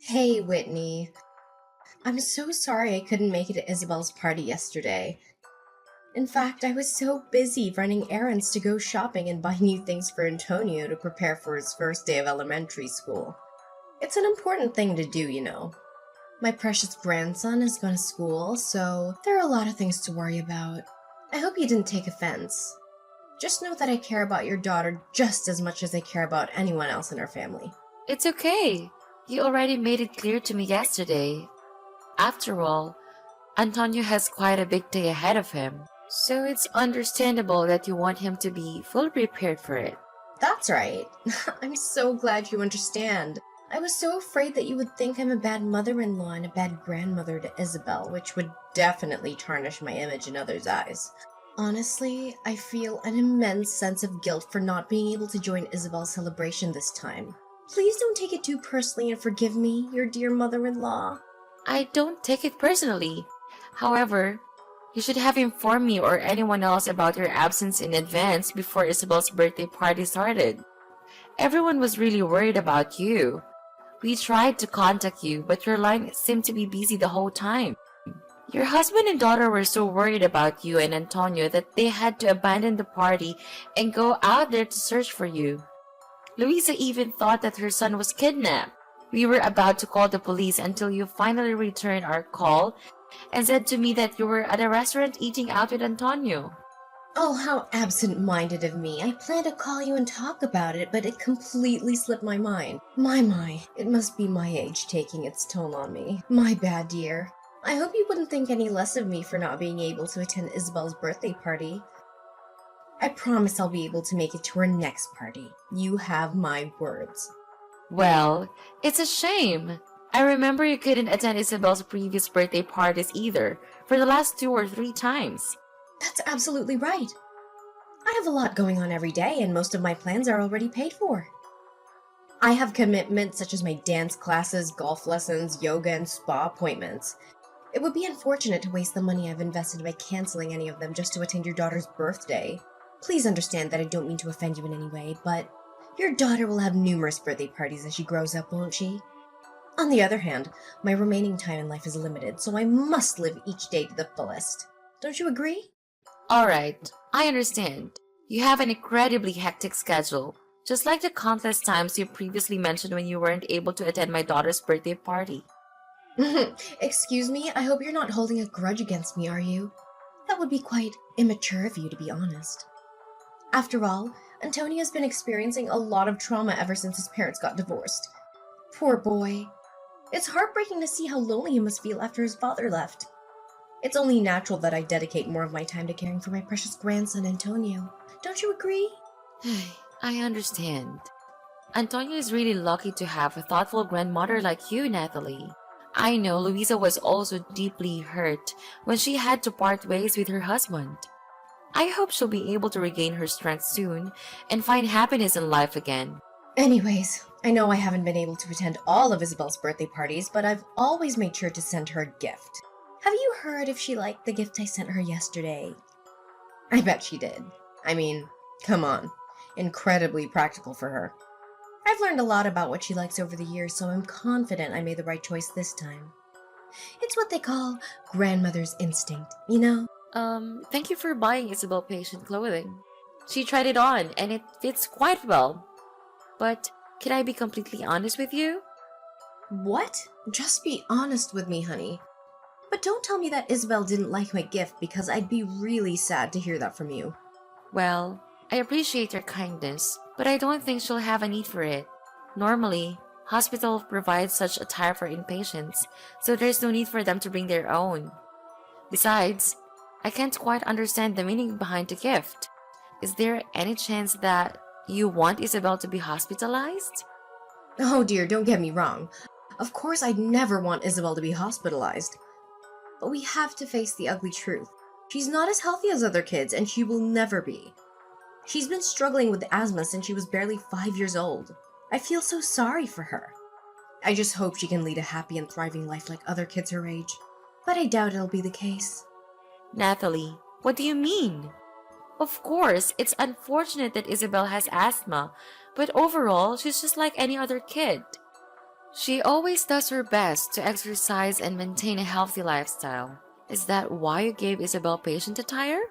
Hey, Whitney. I'm so sorry I couldn't make it to Isabel's party yesterday. In fact, I was so busy running errands to go shopping and buy new things for Antonio to prepare for his first day of elementary school. It's an important thing to do, you know. My precious grandson is going to school, so there are a lot of things to worry about. I hope you didn't take offense. Just know that I care about your daughter just as much as I care about anyone else in our family. It's okay. You already made it clear to me yesterday. After all, Antonio has quite a big day ahead of him, so it's understandable that you want him to be fully prepared for it. That's right. I'm so glad you understand. I was so afraid that you would think I'm a bad mother-in-law and a bad grandmother to Isabel, which would definitely tarnish my image in others' eyes. Honestly, I feel an immense sense of guilt for not being able to join Isabel's celebration this time. Please don't take it too personally and forgive me, your dear mother-in-law. I don't take it personally. However, you should have informed me or anyone else about your absence in advance before Isabel's birthday party started. Everyone was really worried about you. We tried to contact you, but your line seemed to be busy the whole time. Your husband and daughter were so worried about you and Antonio that they had to abandon the party and go out there to search for you. Louisa even thought that her son was kidnapped. We were about to call the police until you finally returned our call and said to me that you were at a restaurant eating out with Antonio. Oh, how absent-minded of me. I planned to call you and talk about it, but it completely slipped my mind. My, it must be my age taking its toll on me. My bad, dear. I hope you wouldn't think any less of me for not being able to attend Isabel's birthday party. I promise I'll be able to make it to her next party. You have my words. Well, it's a shame. I remember you couldn't attend Isabel's previous birthday parties either, for the last 2 or 3 times. That's absolutely right. I have a lot going on every day, and most of my plans are already paid for. I have commitments such as my dance classes, golf lessons, yoga, and spa appointments. It would be unfortunate to waste the money I've invested by canceling any of them just to attend your daughter's birthday. Please understand that I don't mean to offend you in any way, but your daughter will have numerous birthday parties as she grows up, won't she? On the other hand, my remaining time in life is limited, so I must live each day to the fullest. Don't you agree? Alright, I understand. You have an incredibly hectic schedule, just like the countless times you previously mentioned when you weren't able to attend my daughter's birthday party. Excuse me, I hope you're not holding a grudge against me, are you? That would be quite immature of you, to be honest. After all, Antonio's been experiencing a lot of trauma ever since his parents got divorced. Poor boy. It's heartbreaking to see how lonely he must feel after his father left. It's only natural that I dedicate more of my time to caring for my precious grandson, Antonio. Don't you agree? I understand. Antonio is really lucky to have a thoughtful grandmother like you, Natalie. I know Louisa was also deeply hurt when she had to part ways with her husband. I hope she'll be able to regain her strength soon and find happiness in life again. Anyways, I know I haven't been able to attend all of Isabel's birthday parties, but I've always made sure to send her a gift. Have you heard if she liked the gift I sent her yesterday? I bet she did. I mean, come on. Incredibly practical for her. I've learned a lot about what she likes over the years, so I'm confident I made the right choice this time. It's what they call grandmother's instinct, you know? Thank you for buying Isabel patient clothing. She tried it on and it fits quite well. But can I be completely honest with you? What? Just be honest with me, honey. But don't tell me that Isabel didn't like my gift, because I'd be really sad to hear that from you. Well, I appreciate your kindness, but I don't think she'll have a need for it. Normally, hospital provides such attire for inpatients, so there's no need for them to bring their own. Besides, I can't quite understand the meaning behind the gift. Is there any chance that you want Isabel to be hospitalized? Oh dear, don't get me wrong. Of course I'd never want Isabel to be hospitalized. But we have to face the ugly truth. She's not as healthy as other kids, and she will never be. She's been struggling with asthma since she was barely 5 years old. I feel so sorry for her. I just hope she can lead a happy and thriving life like other kids her age. But I doubt it'll be the case. Natalie, what do you mean? Of course, it's unfortunate that Isabel has asthma, but overall, she's just like any other kid. She always does her best to exercise and maintain a healthy lifestyle. Is that why you gave Isabel patient attire?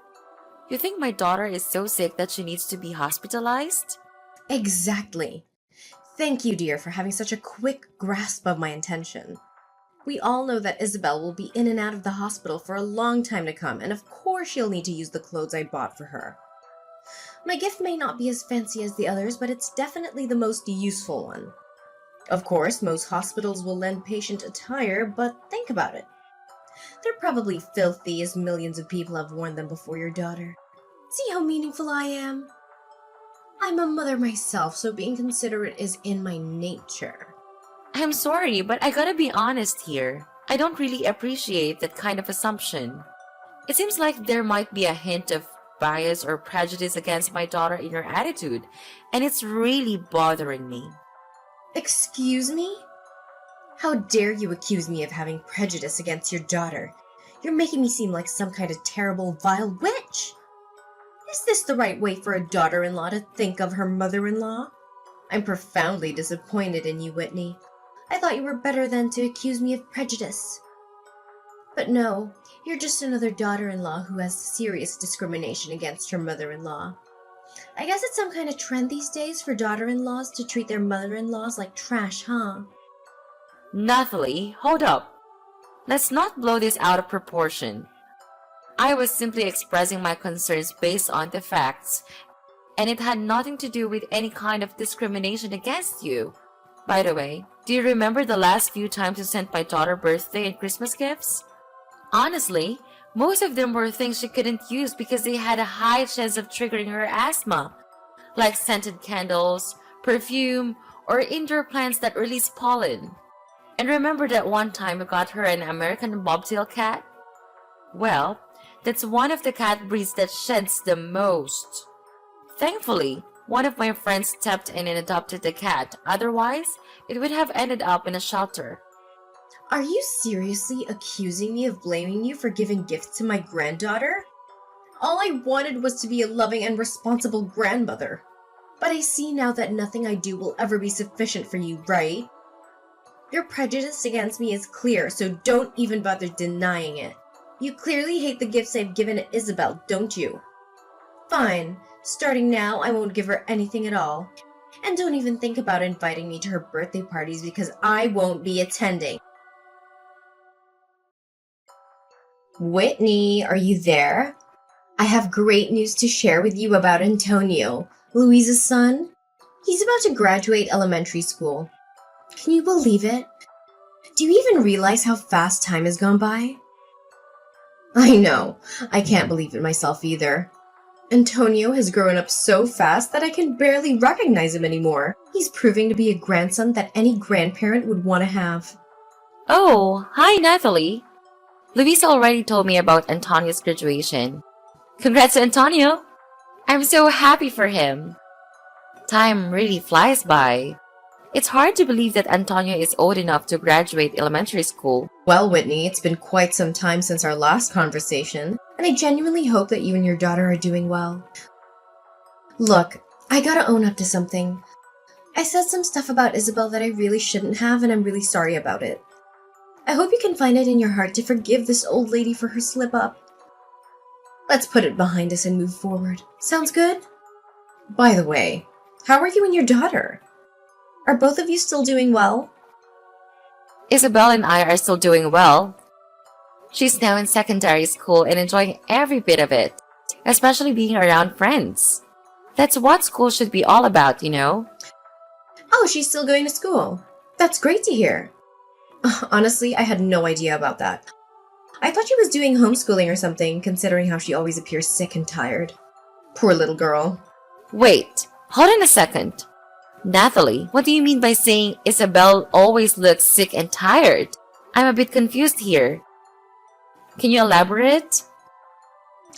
You think my daughter is so sick that she needs to be hospitalized? Exactly. Thank you, dear, for having such a quick grasp of my intention. We all know that Isabel will be in and out of the hospital for a long time to come, and of course she'll need to use the clothes I bought for her. My gift may not be as fancy as the others, but it's definitely the most useful one. Of course, most hospitals will lend patient attire, but think about it. They're probably filthy as millions of people have worn them before your daughter. See how meaningful I am? I'm a mother myself, so being considerate is in my nature. I'm sorry, but I gotta be honest here. I don't really appreciate that kind of assumption. It seems like there might be a hint of bias or prejudice against my daughter in your attitude, and it's really bothering me. Excuse me? How dare you accuse me of having prejudice against your daughter? You're making me seem like some kind of terrible, vile witch. Is this the right way for a daughter-in-law to think of her mother-in-law? I'm profoundly disappointed in you, Whitney. I thought you were better than to accuse me of prejudice. But no, you're just another daughter-in-law who has serious discrimination against her mother-in-law. I guess it's some kind of trend these days for daughter-in-laws to treat their mother-in-laws like trash, huh? Nathalie, hold up. Let's not blow this out of proportion. I was simply expressing my concerns based on the facts, and it had nothing to do with any kind of discrimination against you. By the way, do you remember the last few times you sent my daughter birthday and Christmas gifts? Honestly, most of them were things she couldn't use because they had a high chance of triggering her asthma, like scented candles, perfume, or indoor plants that release pollen. And remember that one time we got her an American bobtail cat? Well, that's one of the cat breeds that sheds the most. Thankfully, one of my friends stepped in and adopted the cat. Otherwise, it would have ended up in a shelter. Are you seriously accusing me of blaming you for giving gifts to my granddaughter? All I wanted was to be a loving and responsible grandmother. But I see now that nothing I do will ever be sufficient for you, right? Your prejudice against me is clear, so don't even bother denying it. You clearly hate the gifts I've given Isabel, don't you? Fine. Starting now, I won't give her anything at all. And don't even think about inviting me to her birthday parties because I won't be attending. Whitney, are you there? I have great news to share with you about Antonio, Louisa's son. He's about to graduate elementary school. Can you believe it? Do you even realize how fast time has gone by? I know. I can't believe it myself either. Antonio has grown up so fast that I can barely recognize him anymore. He's proving to be a grandson that any grandparent would want to have. Oh, hi Nathalie. Luisa already told me about Antonio's graduation. Congrats to Antonio! I'm so happy for him. Time really flies by. It's hard to believe that Antonio is old enough to graduate elementary school. Well, Whitney, it's been quite some time since our last conversation, and I genuinely hope that you and your daughter are doing well. Look, I gotta own up to something. I said some stuff about Isabel that I really shouldn't have, and I'm really sorry about it. I hope you can find it in your heart to forgive this old lady for her slip-up. Let's put it behind us and move forward. Sounds good? By the way, how are you and your daughter? Are both of you still doing well? Isabel and I are still doing well. She's now in secondary school and enjoying every bit of it, especially being around friends. That's what school should be all about, you know? Oh, she's still going to school. That's great to hear. Honestly, I had no idea about that. I thought she was doing homeschooling or something, considering how she always appears sick and tired. Poor little girl. Wait, hold on a second. Nathalie, what do you mean by saying Isabel always looks sick and tired? I'm a bit confused here. Can you elaborate?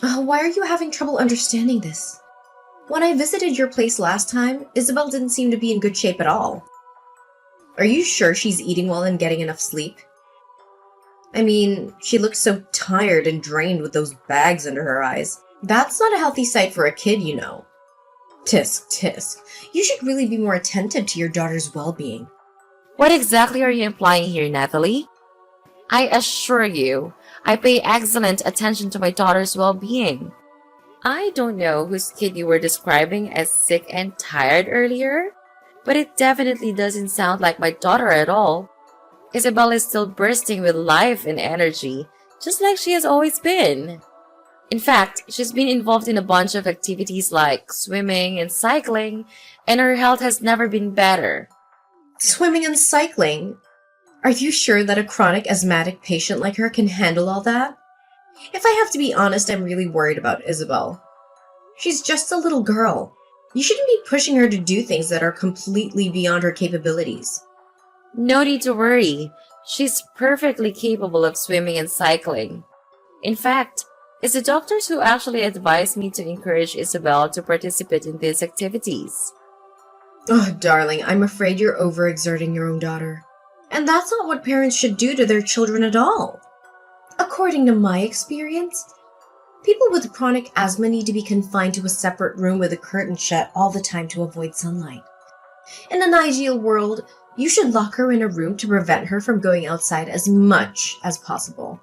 Why are you having trouble understanding this? When I visited your place last time, Isabel didn't seem to be in good shape at all. Are you sure she's eating well and getting enough sleep? I mean, she looks so tired and drained with those bags under her eyes. That's not a healthy sight for a kid, you know. Tisk, tisk. You should really be more attentive to your daughter's well-being. What exactly are you implying here, Natalie? I assure you, I pay excellent attention to my daughter's well-being. I don't know whose kid you were describing as sick and tired earlier, but it definitely doesn't sound like my daughter at all. Isabel is still bursting with life and energy, just like she has always been. In fact, she's been involved in a bunch of activities like swimming and cycling, and her health has never been better. Swimming and cycling? Are you sure that a chronic asthmatic patient like her can handle all that? If I have to be honest, I'm really worried about Isabel. She's just a little girl. You shouldn't be pushing her to do things that are completely beyond her capabilities. No need to worry. She's perfectly capable of swimming and cycling. In fact, it's the doctors who actually advised me to encourage Isabel to participate in these activities. Oh, darling, I'm afraid you're overexerting your own daughter. And that's not what parents should do to their children at all. According to my experience, people with chronic asthma need to be confined to a separate room with a curtain shut all the time to avoid sunlight. In an ideal world, you should lock her in a room to prevent her from going outside as much as possible.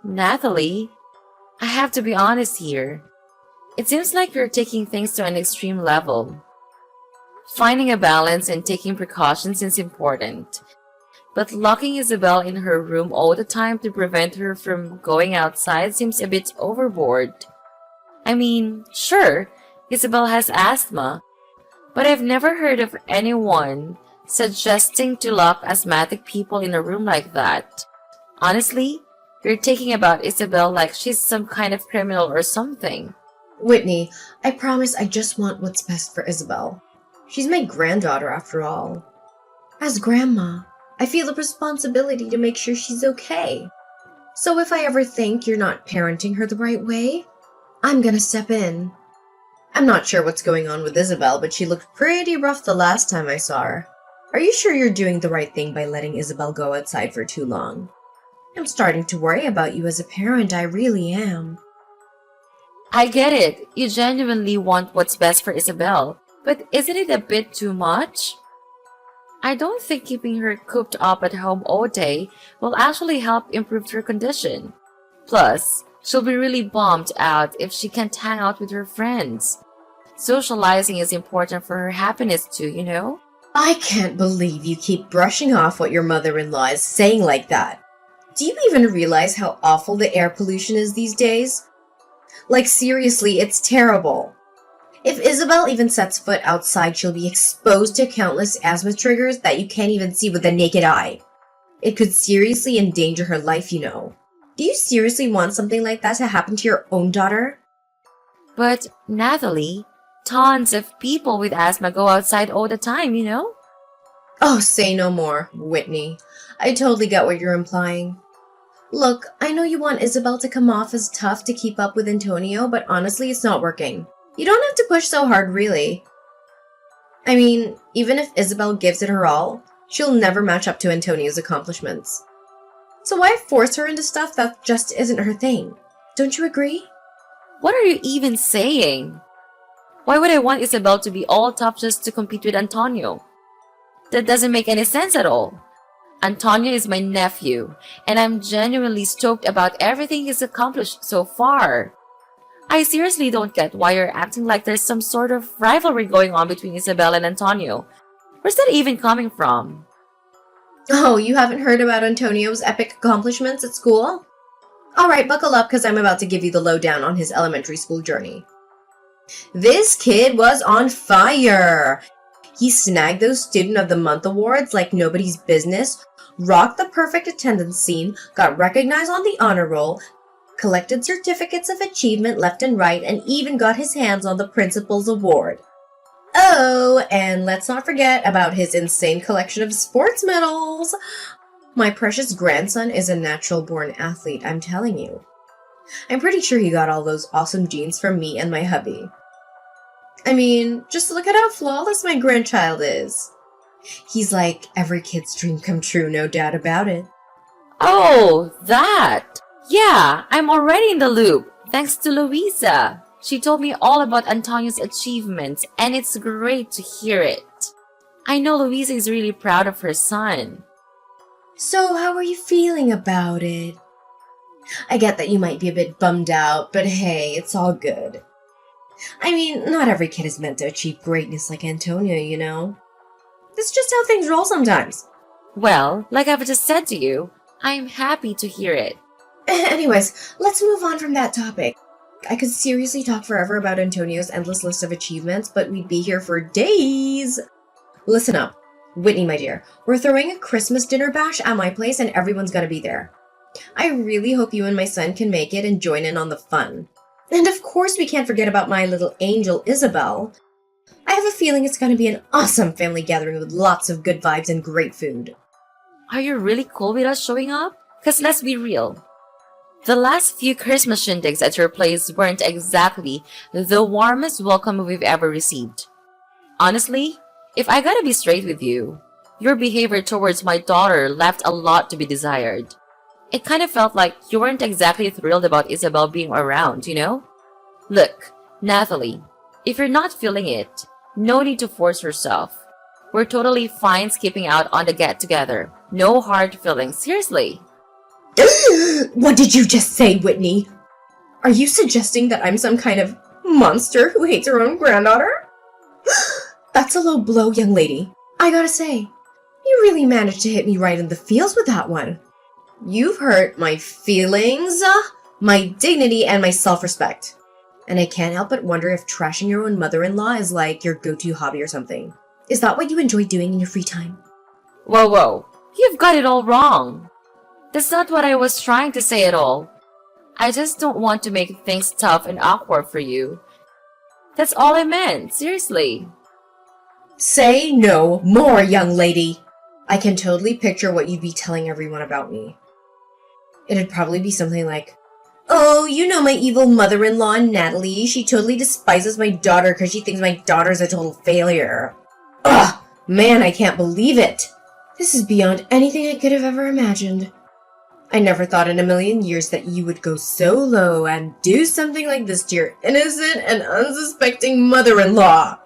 Natalie, I have to be honest here. It seems like you're taking things to an extreme level. Finding a balance and taking precautions is important. But locking Isabel in her room all the time to prevent her from going outside seems a bit overboard. I mean, sure, Isabel has asthma, but I've never heard of anyone suggesting to lock asthmatic people in a room like that. Honestly, you're taking about Isabel like she's some kind of criminal or something. Whitney, I promise I just want what's best for Isabel. She's my granddaughter after all. As grandma, I feel a responsibility to make sure she's okay. So if I ever think you're not parenting her the right way, I'm gonna step in. I'm not sure what's going on with Isabel, but she looked pretty rough the last time I saw her. Are you sure you're doing the right thing by letting Isabel go outside for too long? I'm starting to worry about you as a parent, I really am. I get it. You genuinely want what's best for Isabel. But isn't it a bit too much? I don't think keeping her cooped up at home all day will actually help improve her condition. Plus, she'll be really bummed out if she can't hang out with her friends. Socializing is important for her happiness too, you know? I can't believe you keep brushing off what your mother-in-law is saying like that. Do you even realize how awful the air pollution is these days? Like seriously, it's terrible. If Isabel even sets foot outside, she'll be exposed to countless asthma triggers that you can't even see with the naked eye. It could seriously endanger her life, you know. Do you seriously want something like that to happen to your own daughter? But, Natalie, tons of people with asthma go outside all the time, you know? Oh, say no more, Whitney. I totally get what you're implying. Look, I know you want Isabel to come off as tough to keep up with Antonio, but honestly, it's not working. You don't have to push so hard, really. I mean, even if Isabel gives it her all, she'll never match up to Antonio's accomplishments. So why force her into stuff that just isn't her thing? Don't you agree? What are you even saying? Why would I want Isabel to be all tough just to compete with Antonio? That doesn't make any sense at all. Antonio is my nephew, and I'm genuinely stoked about everything he's accomplished so far. I seriously don't get why you're acting like there's some sort of rivalry going on between Isabel and Antonio. Where's that even coming from? Oh, you haven't heard about Antonio's epic accomplishments at school? Alright, buckle up because I'm about to give you the lowdown on his elementary school journey. This kid was on fire! He snagged those Student of the Month awards like nobody's business, rocked the perfect attendance scene, got recognized on the honor roll, collected certificates of achievement left and right, and even got his hands on the principal's award. Oh, and let's not forget about his insane collection of sports medals. My precious grandson is a natural-born athlete, I'm telling you. I'm pretty sure he got all those awesome genes from me and my hubby. I mean, just look at how flawless my grandchild is. He's like every kid's dream come true, no doubt about it. Oh, that! Yeah, I'm already in the loop, thanks to Louisa. She told me all about Antonio's achievements, and it's great to hear it. I know Louisa is really proud of her son. So, how are you feeling about it? I get that you might be a bit bummed out, but hey, it's all good. I mean, not every kid is meant to achieve greatness like Antonio, you know? That's just how things roll sometimes. Well, like I've just said to you, I'm happy to hear it. Anyways, let's move on from that topic. I could seriously talk forever about Antonio's endless list of achievements, but we'd be here for days. Listen up. Whitney, my dear, we're throwing a Christmas dinner bash at my place and everyone's gotta be there. I really hope you and my son can make it and join in on the fun. And of course we can't forget about my little angel, Isabel. I have a feeling it's gonna be an awesome family gathering with lots of good vibes and great food. Are you really cool with us showing up? Because let's be real. The last few Christmas shindigs at your place weren't exactly the warmest welcome we've ever received. Honestly, if I gotta be straight with you, your behavior towards my daughter left a lot to be desired. It kind of felt like you weren't exactly thrilled about Isabel being around, you know? Look, Natalie, if you're not feeling it, no need to force yourself. We're totally fine skipping out on the get-together. No hard feelings, seriously. What did you just say, Whitney? Are you suggesting that I'm some kind of monster who hates her own granddaughter? That's a low blow, young lady. I gotta say, you really managed to hit me right in the feels with that one. You've hurt my feelings, my dignity, and my self-respect. And I can't help but wonder if trashing your own mother-in-law is like your go-to hobby or something. Is that what you enjoy doing in your free time? Whoa, you've got it all wrong. That's not what I was trying to say at all. I just don't want to make things tough and awkward for you. That's all I meant, seriously. Say no more, young lady. I can totally picture what you'd be telling everyone about me. It'd probably be something like, "Oh, you know my evil mother-in-law, Natalie. She totally despises my daughter because she thinks my daughter's a total failure." Ugh! Man, I can't believe it! This is beyond anything I could have ever imagined. I never thought in a million years that you would go so low and do something like this to your innocent and unsuspecting mother-in-law.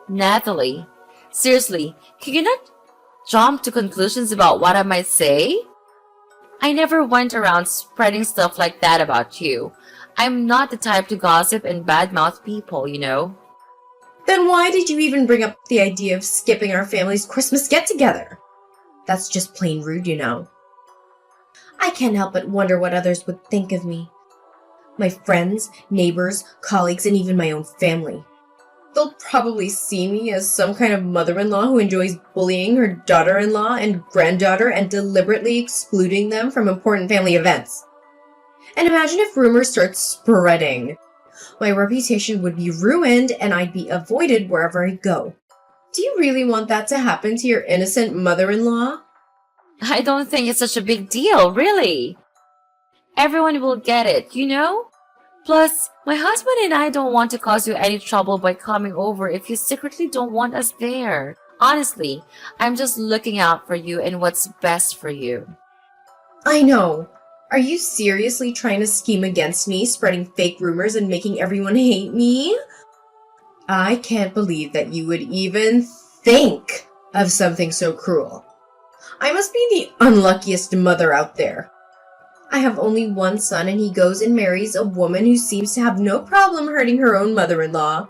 Natalie, seriously, can you not jump to conclusions about what I might say? I never went around spreading stuff like that about you. I'm not the type to gossip and badmouth people, you know. Then why did you even bring up the idea of skipping our family's Christmas get-together? That's just plain rude, you know. I can't help but wonder what others would think of me. My friends, neighbors, colleagues, and even my own family. They'll probably see me as some kind of mother-in-law who enjoys bullying her daughter-in-law and granddaughter and deliberately excluding them from important family events. And imagine if rumors start spreading. My reputation would be ruined and I'd be avoided wherever I go. Do you really want that to happen to your innocent mother-in-law? I don't think it's such a big deal, really. Everyone will get it, you know? Plus, my husband and I don't want to cause you any trouble by coming over if you secretly don't want us there. Honestly, I'm just looking out for you and what's best for you. I know. Are you seriously trying to scheme against me, spreading fake rumors and making everyone hate me? I can't believe that you would even think of something so cruel. I must be the unluckiest mother out there. I have only one son and he goes and marries a woman who seems to have no problem hurting her own mother-in-law.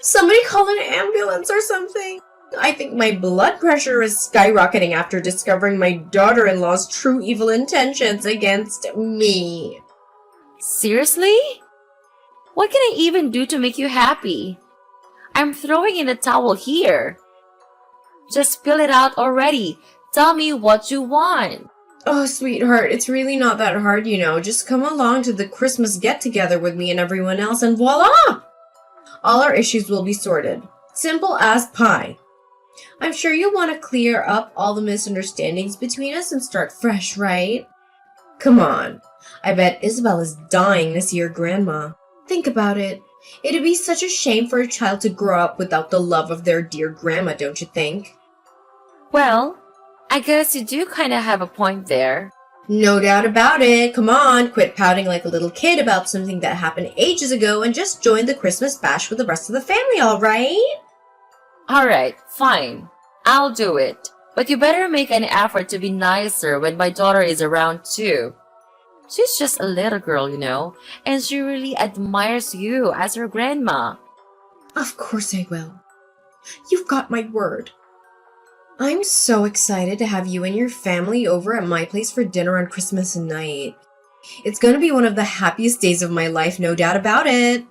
Somebody call an ambulance or something. I think my blood pressure is skyrocketing after discovering my daughter-in-law's true evil intentions against me. Seriously? What can I even do to make you happy? I'm throwing in a towel here. Just spill it out already. Tell me what you want. Oh, sweetheart, it's really not that hard, you know. Just come along to the Christmas get-together with me and everyone else and voila! All our issues will be sorted. Simple as pie. I'm sure you'll want to clear up all the misunderstandings between us and start fresh, right? Come on. I bet Isabel is dying to see her grandma. Think about it. It'd be such a shame for a child to grow up without the love of their dear grandma, don't you think? Well, I guess you do kind of have a point there. No doubt about it. Come on, quit pouting like a little kid about something that happened ages ago and just join the Christmas bash with the rest of the family, all right? Alright, fine. I'll do it. But you better make an effort to be nicer when my daughter is around too. She's just a little girl, and she really admires you as her grandma. Of course I will. You've got my word. I'm so excited to have you and your family over at my place for dinner on Christmas night. It's going to be one of the happiest days of my life, no doubt about it.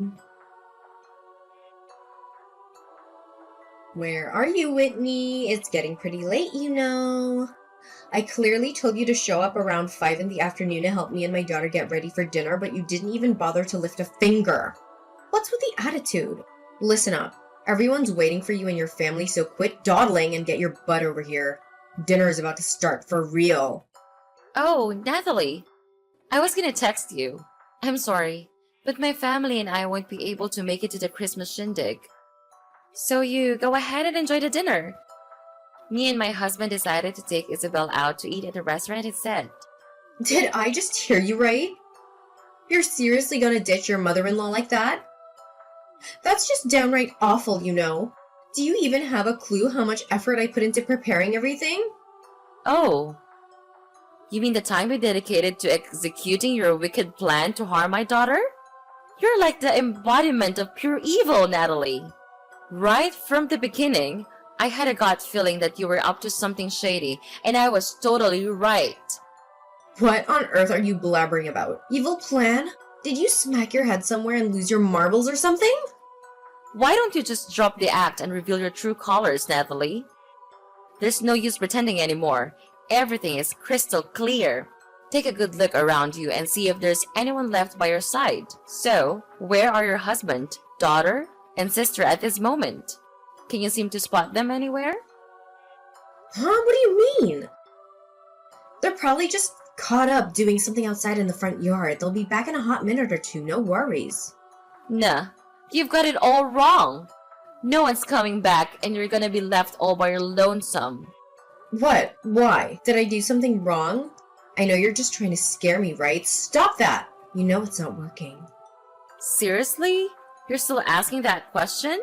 Where are you, Whitney? It's getting pretty late, I clearly told you to show up around 5 in the afternoon to help me and my daughter get ready for dinner, but you didn't even bother to lift a finger. What's with the attitude? Listen up. Everyone's waiting for you and your family, so quit dawdling and get your butt over here. Dinner is about to start for real. Oh, Natalie. I was gonna text you. I'm sorry, but my family and I won't be able to make it to the Christmas shindig. So you go ahead and enjoy the dinner. Me and my husband decided to take Isabel out to eat at a restaurant instead. Did I just hear you right? You're seriously gonna ditch your mother-in-law like that? That's just downright awful, Do you even have a clue how much effort I put into preparing everything? Oh. You mean the time you dedicated to executing your wicked plan to harm my daughter? You're like the embodiment of pure evil, Natalie. Right from the beginning, I had a gut feeling that you were up to something shady, and I was totally right. What on earth are you blabbering about? Evil plan? Did you smack your head somewhere and lose your marbles or something? Why don't you just drop the act and reveal your true colors, Natalie? There's no use pretending anymore. Everything is crystal clear. Take a good look around you and see if there's anyone left by your side. So, where are your husband, daughter, and sister at this moment? Can you seem to spot them anywhere? Huh? What do you mean? They're probably just caught up doing something outside in the front yard. They'll be back in a hot minute or two, no worries. Nah, you've got it all wrong. No one's coming back and you're gonna be left all by your lonesome. What? Why? Did I do something wrong? I know you're just trying to scare me, right? Stop that! You know it's not working. Seriously? You're still asking that question?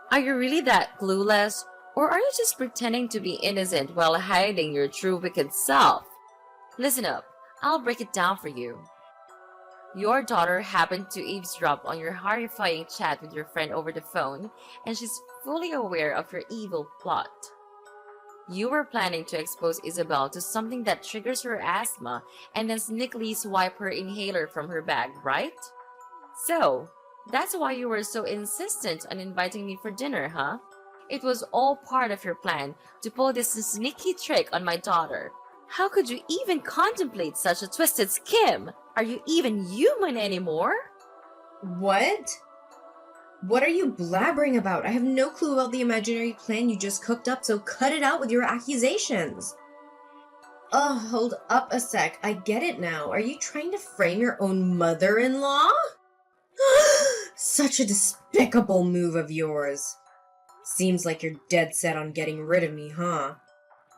Are you really that clueless? Or are you just pretending to be innocent while hiding your true wicked self? Listen up, I'll break it down for you. Your daughter happened to eavesdrop on your horrifying chat with your friend over the phone, and she's fully aware of your evil plot. You were planning to expose Isabel to something that triggers her asthma and then sneakily swipe her inhaler from her bag, right? So, that's why you were so insistent on inviting me for dinner, huh? It was all part of your plan to pull this sneaky trick on my daughter. How could you even contemplate such a twisted scheme? Are you even human anymore? What? What are you blabbering about? I have no clue about the imaginary plan you just cooked up, so cut it out with your accusations. Hold up a sec. I get it now. Are you trying to frame your own mother-in-law? Such a despicable move of yours. Seems like you're dead set on getting rid of me, huh?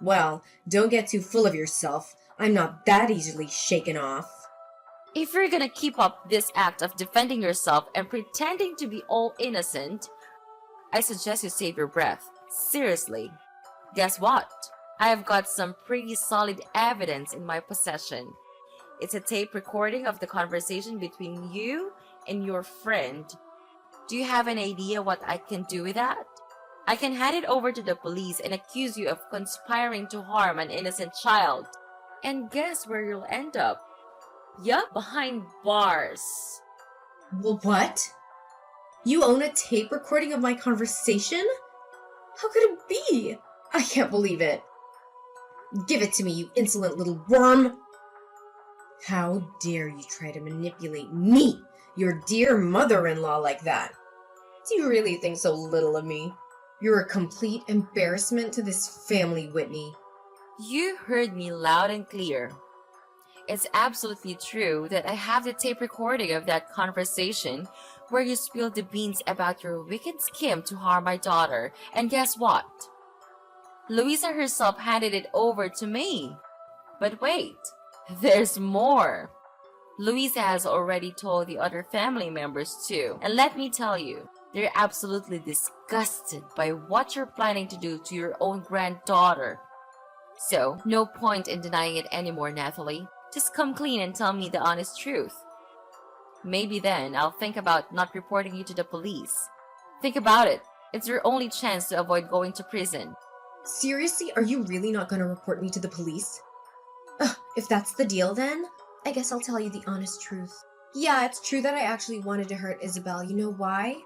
Well, don't get too full of yourself. I'm not that easily shaken off. If you're gonna keep up this act of defending yourself and pretending to be all innocent, I suggest you save your breath. Seriously. Guess what? I have got some pretty solid evidence in my possession. It's a tape recording of the conversation between you and your friend. Do you have an idea what I can do with that? I can hand it over to the police and accuse you of conspiring to harm an innocent child. And guess where you'll end up? Yup, behind bars. Well, what? You own a tape recording of my conversation? How could it be? I can't believe it. Give it to me, you insolent little worm. How dare you try to manipulate me, your dear mother-in-law, like that? Do you really think so little of me? You're a complete embarrassment to this family, Whitney. You heard me loud and clear. It's absolutely true that I have the tape recording of that conversation where you spilled the beans about your wicked scheme to harm my daughter. And guess what? Louisa herself handed it over to me. But wait, there's more. Louisa has already told the other family members too. And let me tell you, They're absolutely disgusted by what you're planning to do to your own granddaughter. So, no point in denying it anymore, Natalie. Just come clean and tell me the honest truth. Maybe then I'll think about not reporting you to the police. Think about it. It's your only chance to avoid going to prison. Seriously, are you really not going to report me to the police? Ugh, if that's the deal then, I guess I'll tell you the honest truth. Yeah, it's true that I actually wanted to hurt Isabel. You know why?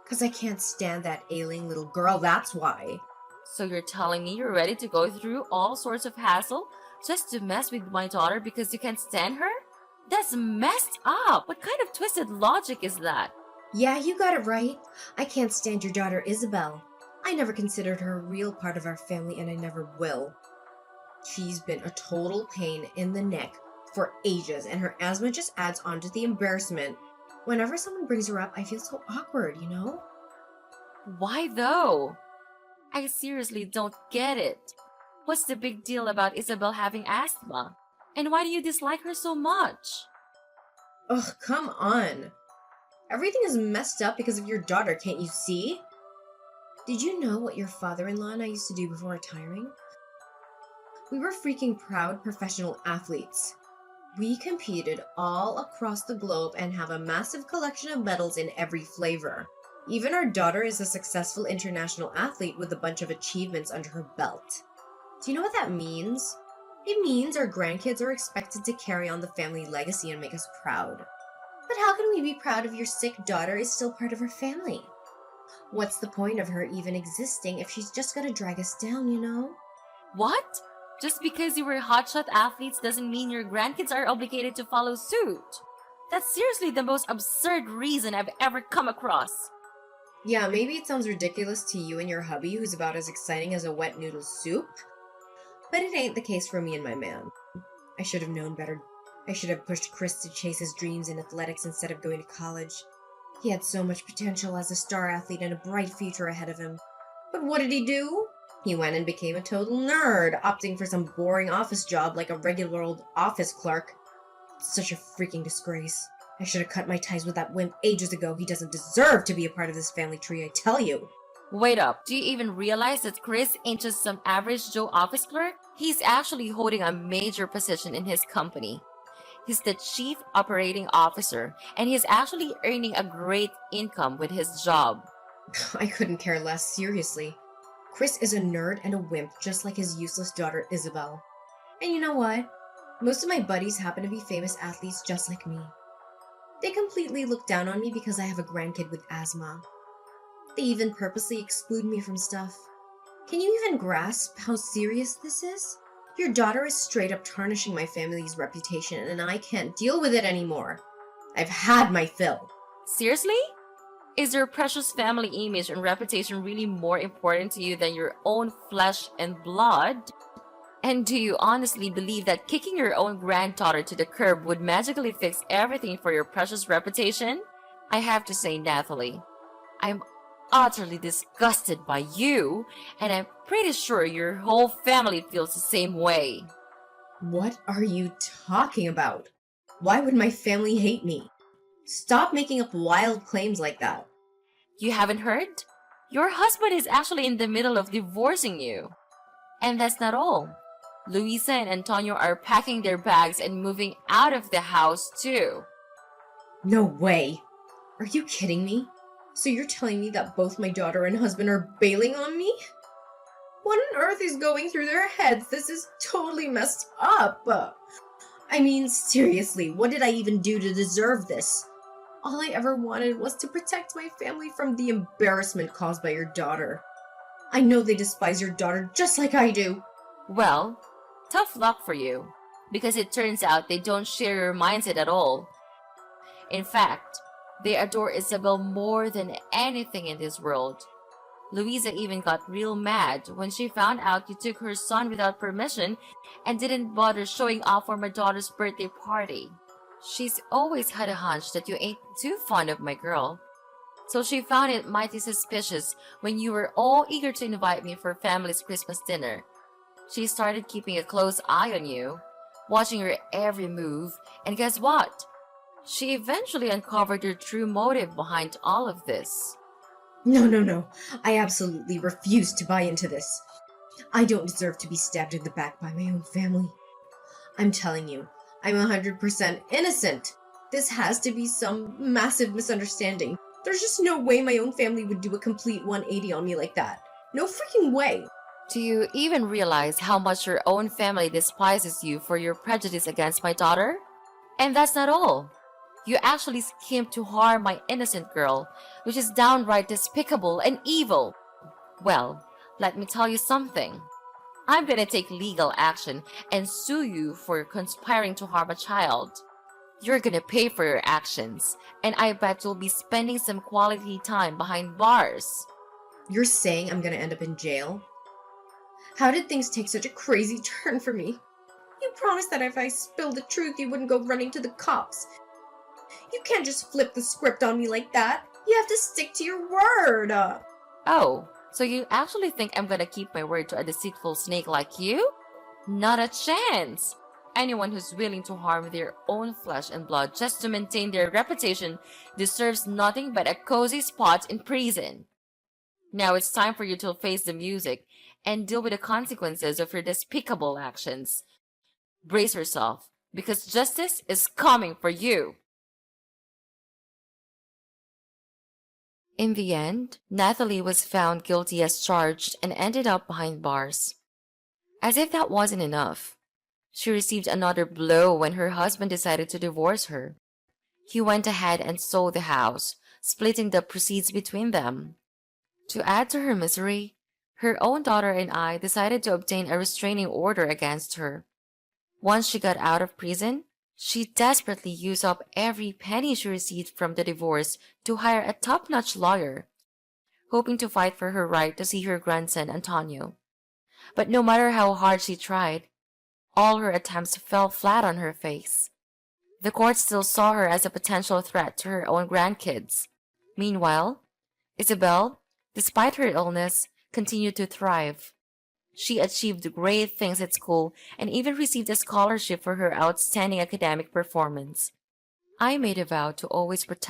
Because I can't stand that ailing little girl, that's why. So you're telling me you're ready to go through all sorts of hassle just to mess with my daughter because you can't stand her? That's messed up! What kind of twisted logic is that? Yeah, you got it right. I can't stand your daughter Isabel. I never considered her a real part of our family and I never will. She's been a total pain in the neck for ages and her asthma just adds on to the embarrassment. Whenever someone brings her up, I feel so awkward, you know? Why though? I seriously don't get it. What's the big deal about Isabel having asthma? And why do you dislike her so much? Ugh, come on. Everything is messed up because of your daughter, can't you see? Did you know what your father-in-law and I used to do before retiring? We were freaking proud professional athletes. We competed all across the globe and have a massive collection of medals in every flavor. Even our daughter is a successful international athlete with a bunch of achievements under her belt. Do you know what that means? It means our grandkids are expected to carry on the family legacy and make us proud. But how can we be proud if your sick daughter is still part of our family? What's the point of her even existing if she's just gonna drag us down, you know? What? Just because you were hotshot athletes doesn't mean your grandkids are obligated to follow suit. That's seriously the most absurd reason I've ever come across. Yeah, maybe it sounds ridiculous to you and your hubby who's about as exciting as a wet noodle soup, but it ain't the case for me and my man. I should have known better. I should have pushed Chris to chase his dreams in athletics instead of going to college. He had so much potential as a star athlete and a bright future ahead of him. But what did he do? He went and became a total nerd, opting for some boring office job like a regular old office clerk. It's such a freaking disgrace. I should have cut my ties with that wimp ages ago. He doesn't deserve to be a part of this family tree, I tell you. Wait up, do you even realize that Chris ain't just some average Joe office clerk? He's actually holding a major position in his company. He's the chief operating officer, and he's actually earning a great income with his job. I couldn't care less, seriously. Chris is a nerd and a wimp, just like his useless daughter Isabel. And you know what? Most of my buddies happen to be famous athletes just like me. They completely look down on me because I have a grandkid with asthma. They even purposely exclude me from stuff. Can you even grasp how serious this is? Your daughter is straight up tarnishing my family's reputation and I can't deal with it anymore. I've had my fill. Seriously? Is your precious family image and reputation really more important to you than your own flesh and blood? And do you honestly believe that kicking your own granddaughter to the curb would magically fix everything for your precious reputation? I have to say, Natalie, I'm utterly disgusted by you, and I'm pretty sure your whole family feels the same way. What are you talking about? Why would my family hate me? Stop making up wild claims like that. You haven't heard? Your husband is actually in the middle of divorcing you. And that's not all. Luisa and Antonio are packing their bags and moving out of the house too. No way. Are you kidding me? So you're telling me that both my daughter and husband are bailing on me? What on earth is going through their heads? This is totally messed up. I mean, seriously, what did I even do to deserve this? All I ever wanted was to protect my family from the embarrassment caused by your daughter. I know they despise your daughter just like I do. Well, tough luck for you, because it turns out they don't share your mindset at all. In fact, they adore Isabel more than anything in this world. Louisa even got real mad when she found out you took her son without permission and didn't bother showing off for my daughter's birthday party. She's always had a hunch that you ain't too fond of my girl. So she found it mighty suspicious when you were all eager to invite me for family's Christmas dinner. She started keeping a close eye on you, watching your every move, and guess what? She eventually uncovered your true motive behind all of this. No, no, no. I absolutely refuse to buy into this. I don't deserve to be stabbed in the back by my own family. I'm telling you, I'm 100% innocent. This has to be some massive misunderstanding. There's just no way my own family would do a complete 180 on me like that. No freaking way. Do you even realize how much your own family despises you for your prejudice against my daughter? And that's not all. You actually schemed to harm my innocent girl, which is downright despicable and evil. Well, let me tell you something. I'm gonna take legal action and sue you for conspiring to harm a child. You're gonna pay for your actions, and I bet you'll be spending some quality time behind bars. You're saying I'm gonna end up in jail? How did things take such a crazy turn for me? You promised that if I spilled the truth, you wouldn't go running to the cops. You can't just flip the script on me like that. You have to stick to your word. Oh, so you actually think I'm gonna keep my word to a deceitful snake like you? Not a chance! Anyone who's willing to harm their own flesh and blood just to maintain their reputation deserves nothing but a cozy spot in prison. Now it's time for you to face the music and deal with the consequences of your despicable actions. Brace yourself, because justice is coming for you. In the end, Natalie was found guilty as charged and ended up behind bars. As if that wasn't enough, she received another blow when her husband decided to divorce her. He went ahead and sold the house, splitting the proceeds between them. To add to her misery, her own daughter and I decided to obtain a restraining order against her. Once she got out of prison, she desperately used up every penny she received from the divorce to hire a top-notch lawyer, hoping to fight for her right to see her grandson Antonio. But no matter how hard she tried, all her attempts fell flat on her face. The court still saw her as a potential threat to her own grandkids. Meanwhile, Isabel, despite her illness, continued to thrive. She achieved great things at school and even received a scholarship for her outstanding academic performance. I made a vow to always protect